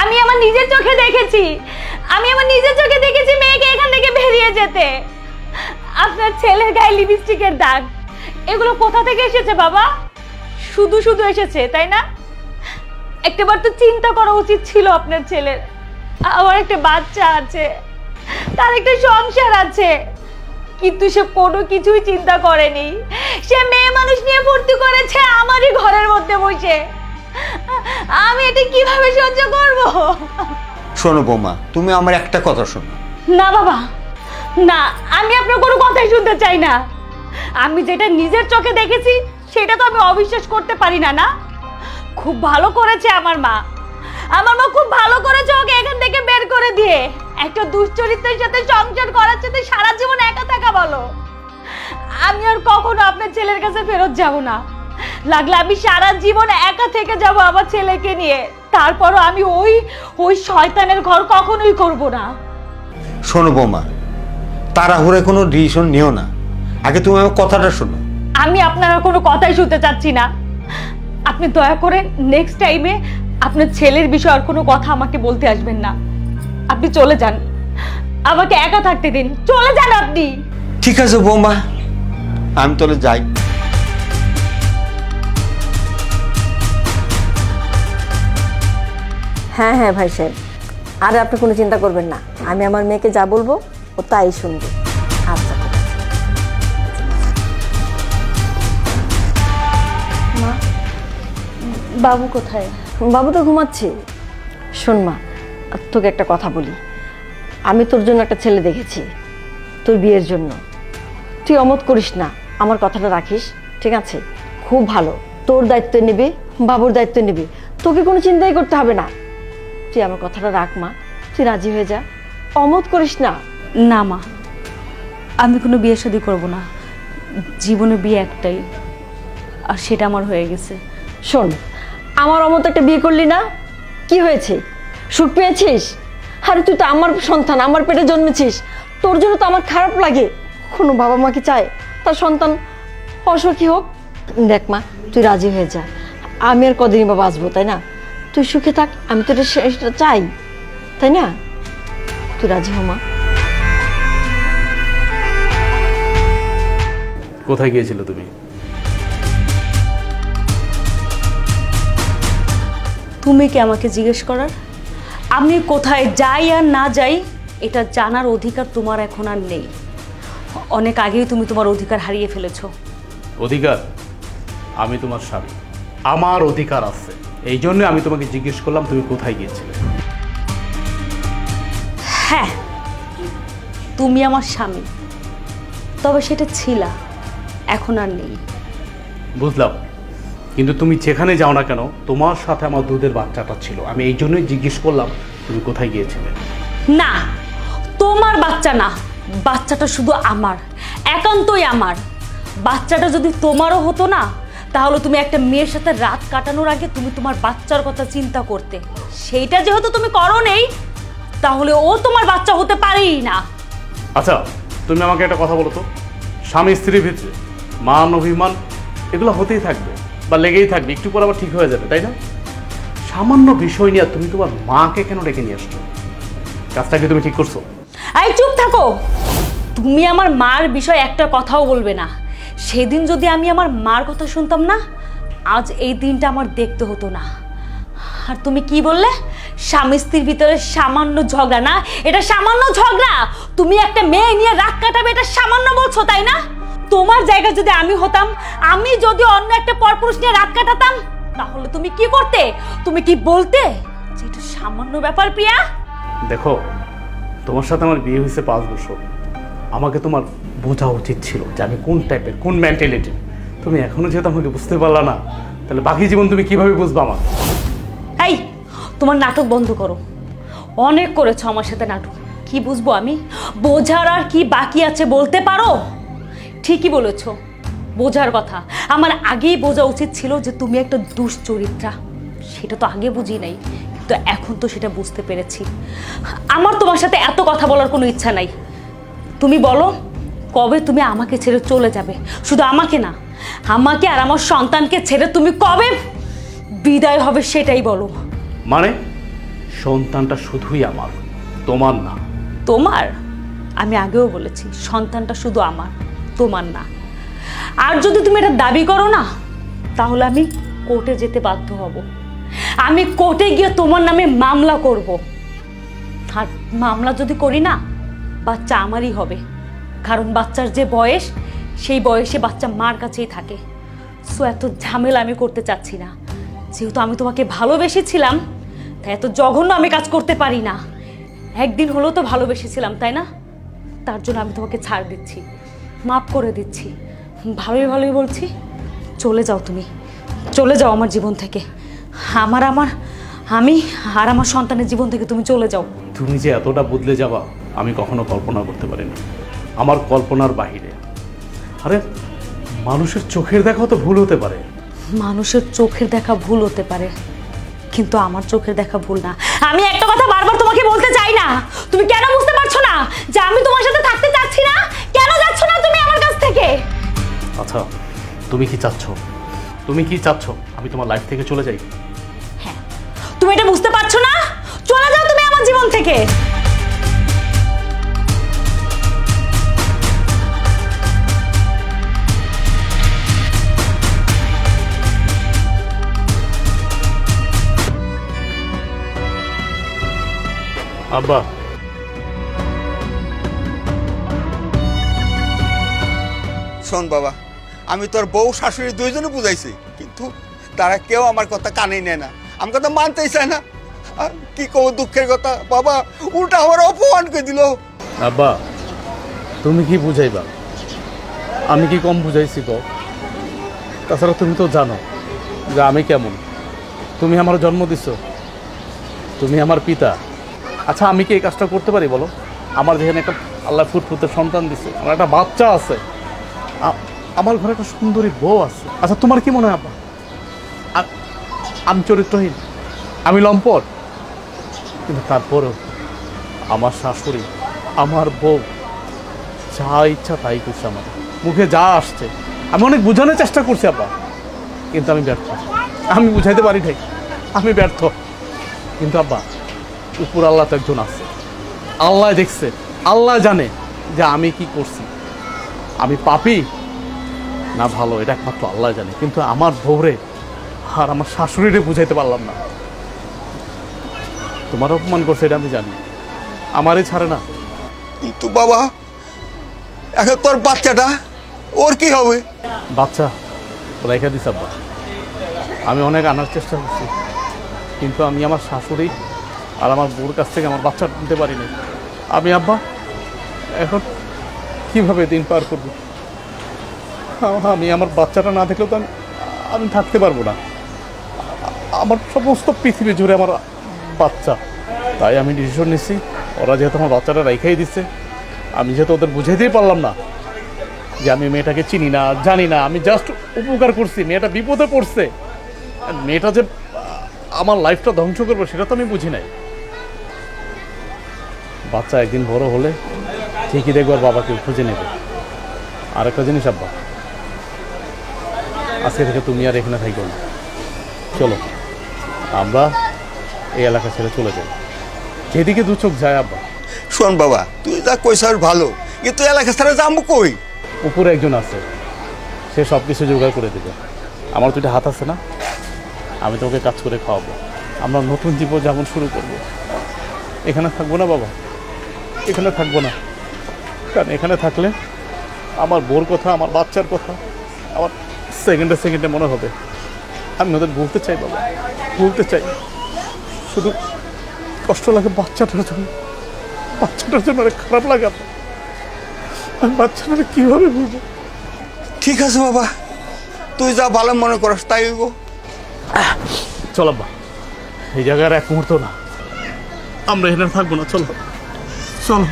আমি আমার নিজের চোখে দেখেছি, মেয়েকে এখান থেকে বেরিয়ে যেতে। আপনার ছেলের গায়ে লিপস্টিকের দাগ, এগুলো কোথা থেকে এসেছে বাবা? শুধু শুধু এসেছে, তাই না? একটাবার তো চিন্তা করা উচিত ছিল আপনার ছেলের। আমার একটা বাচ্চা আছে, তার একটা সংসার আছে, কিন্তু সে কোনো কিছুই চিন্তা করেনি। সে মেয়ে মানুষ নিয়ে ফুর্তি করেছে আমারই ঘরের মধ্যে বসে। আমি এটা কিভাবে সহ্য করব? শোনো বৌমা, তুমি আমার একটা কথা শোনো। না বাবা, না, আমি আপনার কোনো কথাই শুনতে চাই না। আমি যেটা নিজের চোখে দেখেছি সেটা তো আমি অবিশ্বাস করতে পারি না। না, খুব ভালো করেছে আমার মা খুব ভালো করেছে ওকে এখান থেকে বের করে দিয়ে। একটা দুশ্চরিত্রের সাথে সংসার করার সাথে সারা জীবন একা থাকা বলো। আমি আর কখনো আপনার ছেলের কাছে ফেরত যাব না। লাগলে আমি সারা জীবন একা থেকে যাব আমার ছেলেকে নিয়ে, তারপরও আমি ওই শয়তানের ঘর কখনোই করব না। শোনো বৌমা, তাড়াহুড়ো কোনো ডিসিশন নিও না, আগে তুমি আমার কথাটা শোনো। আমি আপনার কোনো কথাই শুনতে চাচ্ছি না। আপনি দয়া করে নেক্সট টাইমে আপনার ছেলের বিষয়ে আর কোনো কথা আমাকে বলতে আসবেন না। আপনি চলে যান, আমাকে একা থাকতে দিন, চলে যান আপনি। ঠিক আছে বৌমা, আমি তাহলে যাই। হ্যাঁ হ্যাঁ ভাই সাহেব, আর আপনি কোনো চিন্তা করবেন না, আমি আমার মেয়েকে যা বলবো ও তাই শুনবে। আচ্ছা মা, বাবু কোথায়? বাবু তো ঘুমাচ্ছে। শোন মা, তোকে একটা কথা বলি, আমি তোর জন্য একটা ছেলে দেখেছি, তোর বিয়ের জন্য। তুই অমত করিস না, আমার কথাটা রাখিস, ঠিক আছে? খুব ভালো, তোর দায়িত্ব নিবি, বাবুর দায়িত্ব নিবি, তোকে কোনো চিন্তাই করতে হবে না। তুই আমার কথাটা রাখ মা, তুই রাজি হয়ে যা, অমত করিস না। না মা, আমি কোনো বিয়ে শাদী করব না। জীবনে বিয়ে একটাই, আর সেটা আমার হয়ে গেছে। শোন, আমার অমত একটা বিয়ে করলি না, কি হয়েছে? সুখ পেয়েছিস? আরে তুই তো আমার সন্তান, আমার পেটে জন্মেছিস, তোর জন্য তো আমার খারাপ লাগে। কোনো বাবা মা কি চায় তার সন্তান অসুখী হোক? দেখ মা, তুই রাজি হয়ে যা, আমি আর কদিনই বা বাঁচবো, তাই না? তুই সুখে থাক, আমি তো এটা চাই, তাই না? তুই রাজি হ মা। কোথায় গিয়েছিল তুমি? তুমি কি আমাকে জিজ্ঞেস করার? আমি কোথায় যাই আর না যাই এটা জানার অধিকার তোমার এখন আর নেই। অনেক আগেই তুমি তোমার অধিকার হারিয়ে ফেলেছো। অধিকার? আমি তোমার স্বামী, আমার অধিকার আছে, এই জন্য আমি তোমাকে জিজ্ঞেস করলাম তুমি কোথায় গিয়েছিলে। হ্যাঁ, তুমি আমার স্বামী, তবে সেটা ছিলা, এখন আর নেই। বুঝলাম, কিন্তু তুমি যেখানে যাও না কেন তোমার সাথে আমার দুধের বাচ্চাটা ছিল, আমি এই জন্যই জিজ্ঞেস করলাম তুমি কোথায় গিয়েছিলে। না, তোমার বাচ্চা না, বাচ্চাটা শুধু আমার, একান্তই আমার। বাচ্চাটা যদি তোমারও হতো না, তাহলে তুমি একটা মেয়ের সাথে রাত কাটানোর আগে তুমি তোমার বাচ্চার কথা চিন্তা করতে। সেইটা যেহেতু তুমি করো নেই, তাহলে ও তোমার বাচ্চা হতে পারেই না। আচ্ছা, তুমি আমাকে একটা কথা বলো তো, স্বামী স্ত্রীর ভিতরে মান অভিমান এগুলো হতেই থাকবে বা লেগেই থাকবে, একটু পর আবার ঠিক হয়ে যাবে, তাই না? সামান্য বিষয় নিয়ে তুমি তোমার মাকে কেন ডেকে নিয়ে আসছো? কাজটা কি তুমি ঠিক করছো? এই চুপ থাকো, তুমি আমার মার বিষয়ে একটা কথাও বলবে না। সেদিন যদি আমি আমার মার কথা শুনতাম না, আজ এই দিনটা আমার দেখতে হতো না। আর তুমি কি বললে? স্বামী স্ত্রীর ভিতরে সামান্য ঝগড়া? না, এটা সামান্য ঝগড়া। তুমি একটা মেয়ে নিয়ে রাত কাটাবে, এটা সামান্য বলছো, তাই না? তোমার জায়গায় যদি আমি হতাম, আমি যদি অন্য একটা পরপুরুষ নিয়ে রাত কাটাতাম, তাহলে তুমি কি করতে? তুমি কি বলতে যে এটা সামান্য ব্যাপার? প্রিয়া দেখো, তোমার সাথে আমার বিয়ে হয়েছে 5 বছর, আমাকে তোমার বোঝা উচিত ছিল যে আমি কোন টাইপের, কোন মেন্টালিটি। তুমি এখনো যেহেতু আমাকে বুঝতে পারলা না, তাহলে বাকি জীবন তুমি কিভাবে বুঝবা আমার? এই, তোমার নাটক বন্ধ করো, অনেক করেছো আমার সাথে নাটক। কি বুঝবো আমি? বোঝার আর কি বাকি আছে বলতে পারো? ঠিকই বলেছো, বোঝার কথা আমার আগেই বোঝা উচিত ছিল যে তুমি একটা দুশ্চরিত্রা। সেটা তো আগে বুঝি নাই, কিন্তু এখন তো সেটা বুঝতে পেরেছি। আমার তোমার সাথে এত কথা বলার কোনো ইচ্ছা নাই। তুমি বলো, কবে তুমি আমাকে ছেড়ে চলে যাবে? শুধু আমাকে না, আমাকে আর আমার সন্তানকে ছেড়ে তুমি কবে বিদায় হবে সেটাই বলো। মানে সন্তানটা শুধুই আমার, তোমার না। তোমার? আমি আগেও বলেছি সন্তানটা শুধু আমার, তোমার না। আর যদি তুমি এটা দাবি করো না, তাহলে আমি কোর্টে যেতে বাধ্য হব। আমি কোর্টে গিয়ে তোমার নামে মামলা করব। আর মামলা যদি করি না, বাচ্চা আমারই হবে, কারণ বাচ্চার যে বয়স, সেই বয়সে বাচ্চা মার কাছেই থাকে। সো এত ঝামেলা আমি করতে চাচ্ছি না। যেহেতু আমি তোমাকে ভালোবেসেছিলাম, তাই এত জঘন্য আমি কাজ করতে পারি না। একদিন হলেও তো ভালোবেসেছিলাম, তাই না? তার জন্য আমি তোমাকে ছাড় দিচ্ছি, মাফ করে দিচ্ছি। ভালোই ভালোই বলছি, চলে যাও, তুমি চলে যাও আমার জীবন থেকে। আমি আর আমার সন্তানের জীবন থেকে তুমি চলে যাও। তুমি যে এতটা বদলে যাবা আমি কখনো কল্পনা করতে পারিনি, আমার কল্পনার বাহিরে। আরে মানুষের চোখের দেখাও তো ভুল হতে পারে। মানুষের চোখের দেখা ভুল হতে পারে, কিন্তু আমার চোখের দেখা ভুল না। আমি একটা কথা বারবার তোমাকে বলতে চাই না, তুমি কেন বুঝতে পারছো না যে আমি তোমার সাথে থাকতে চাচ্ছি না? কেন যাচ্ছ না তুমি আমার কাছ থেকে? আচ্ছা তুমি কি চাচ্ছ? তুমি কি চাচ্ছ আমি তোমার লাইফ থেকে চলে যাই? হ্যাঁ, তুমি এটা বুঝতে পারছো না? চলে যাও তুমি আমার জীবন থেকে। আব্বা, শোন বাবা, আমি তোর বউ শাশুড়ি দুইজনে বুঝাইছি, কিন্তু তারা কেউ আমার কথা কানেই নেয় না, আমার কথা মানতেই চায় না। আর কি কব দুঃখের কথা বাবা, উল্টা আমার অপমান করে দিল। আব্বা তুমি কি বুঝাইবা? আমি কি কম বুঝাইছি তো? তাছাড়া তুমি তো জানো যে আমি কেমন। তুমি আমার জন্ম দিছো, তুমি আমার পিতা। আচ্ছা আমি কি এই কাজটা করতে পারি বলো? আমার যেখানে একটা আল্লাহ ফুটফুটে সন্তান দিছে, আমার একটা বাচ্চা আছে, আমার ঘরে একটা সুন্দরী বউ আছে। আচ্ছা তোমার কি মনে হয় আব্বা আমি চরিত্রহীন, আমি লম্পট? কিন্তু তারপরেও আমার শাশুড়ি, আমার বউ যা ইচ্ছা তাই করছে, আমার মুখে যা আসছে। আমি অনেক বোঝানোর চেষ্টা করছি আব্বা, কিন্তু আমি ব্যর্থ। আমি বুঝাইতে পারি নাই, আমি ব্যর্থ। কিন্তু আব্বা উপর আল্লাহ তো একজন আছে, আল্লাহ দেখছে, আল্লাহ জানে যে আমি কি করছি, আমি পাপী না ভালো, এটা একমাত্র আল্লাহ জানে। কিন্তু আমার বউরে আর আমার শাশুড়িরে বুঝাইতে পারলাম না। তোমার অপমান করছে এটা আমি জানি, আমারই ছাড়ে না। কিন্তু বাবা এখন তোর বাচ্চাটা, ওর কি হবে? বাচ্চা রেখে দিস আব্বা, আমি অনেক আনার চেষ্টা করছি, কিন্তু আমি আমার শাশুড়ি আর আমার বউর কাছ থেকে আমার বাচ্চা নিতে পারিনি। আমি আব্বা এখন কিভাবে দিন পার করব? আমি আমার বাচ্চাটা না দেখলেও তো আমি থাকতে পারবো না। আমার সমস্ত পৃথিবী জুড়ে আমার বাচ্চা। তাই আমি ডিসিশন নিচ্ছি, ওরা যেহেতু আমার বাচ্চাটা রেখেই দিচ্ছে, আমি যেহেতু ওদের বুঝাইতেই পারলাম না যে আমি মেয়েটাকে চিনি না, জানি না, আমি জাস্ট উপকার করছি, মেয়েটা বিপদে পড়ছে, মেয়েটা যে আমার লাইফটা ধ্বংস করবো সেটা তো আমি বুঝি নাই। বাচ্চা একদিন বড় হলে ঠিকই দেখবো আর বাবাকে খুঁজে নেবে। আর একটা জিনিস আব্বা, আজকে থেকে তুমি আর এখানে থাকো না, চলো আমরা এই এলাকা ছেড়ে চলে যাই, যেদিকে দু চোখ যায়। আব্বা শোন বাবা, তুই যা কইসার ভালো, কিন্তু এলাকা ছাড়া যাবো কই? উপরে একজন আছে, সে সব কিছু জোগাড় করে দেবে। আমার দুইটা হাত আছে না, আমি তোকে কাজ করে খাওয়াবো, আমরা নতুন জীবন যেমন শুরু করবো। এখানে থাকবো না বাবা, এখানে থাকবো না, কারণ এখানে থাকলে আমার বোর কথা, আমার বাচ্চার কথা আমার সেকেন্ডে সেকেন্ডে মনে হবে। আমি ওদের বলতে চাই বাবা, বলতে চাই, শুধু কষ্ট লাগে বাচ্চাটার জন্য, বাচ্চাটার জন্য অনেক খারাপ লাগে। আমি বাচ্চাটাকে কীভাবে বলবো? ঠিক আছে বাবা, তুই যা ভালো মনে করস তাই হইব। চল আব্বা, এই জায়গার এক মুহূর্ত না, আমরা এখানে থাকবো না, চলো চলো।